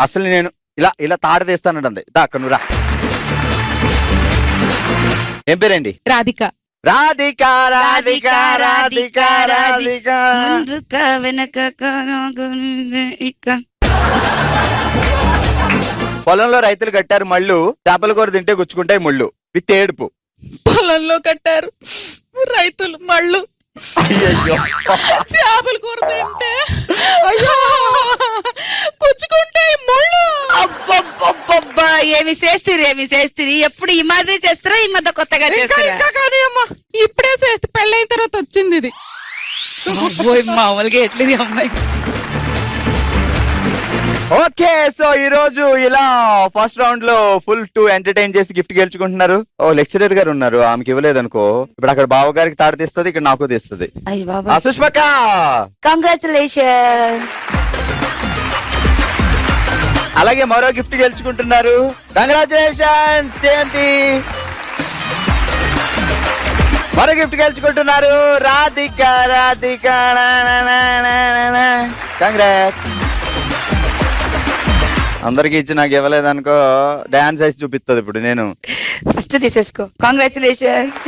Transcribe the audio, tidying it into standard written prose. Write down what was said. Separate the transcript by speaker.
Speaker 1: అసలు నేను ఇలా ఇలా తాడ తీస్తానండి. దా అక్కడ నువ్వు రా. ఏం పేరండి?
Speaker 2: రాధిక.
Speaker 1: రాధిక రాధిక రాధిక రాధిక.
Speaker 3: ముందుక వెనక
Speaker 1: పొలంలో రైతులు కట్టారు మళ్ళు, చేపల కూర తింటే గుచ్చుకుంటాయి ముళ్ళు. విత్ ఏడుపు.
Speaker 2: పొలంలో కట్టారు రైతులు మళ్ళు,
Speaker 1: అయ్యయ్యో.
Speaker 2: చేపల కూర తింటే కుచ్చుకుంటే ముళ్ళు.
Speaker 3: అబ్బబ్బబ్బబ్బా, ఏమి చేస్తుంది ఎప్పుడు ఈ మాదిరి చేస్తారా? ఈ మధ్య కొత్తగా చేస్తారా?
Speaker 2: కానీ అమ్మా ఇప్పుడే చేస్తే పెళ్ళైన తర్వాత వచ్చింది ఇది.
Speaker 3: మామూలుగా ఎట్లేదు అమ్మాయి.
Speaker 1: ఓకే, సో ఈ రోజు ఇలా ఫస్ట్ రౌండ్ లో ఫుల్ 2 ఎంటర్టైన్ చేసి గిఫ్ట్ గెలుచుకుంటున్నారు. ఓ లెక్చరర్ గారు ఉన్నారు, ఆమెకి ఇవ్వలేదు అనుకో. ఇప్పుడు అక్కడ బావ గారికి తాడు తీస్తుంది, ఇక్కడ నాకు తీస్తుంది. సుష్మక్క,
Speaker 3: కంగ్రాచులేషన్స్.
Speaker 1: అలాగే మరో గిఫ్ట్ గెలుచుకుంటున్నారు. కంగ్రాచులేషన్స్ జయంతి. మరో గిఫ్ట్ గెలుచుకుంటున్నారు రాధిక. రాధిక కంగ్రాట్స్. అందరికి ఇచ్చి నాకు ఇవ్వలేదు అనుకో, డాన్స్ వేసి చూపిస్తుంది ఇప్పుడు. నేను
Speaker 3: ఫస్ట్ తీసేసుకో. కంగ్రాచులేషన్స్.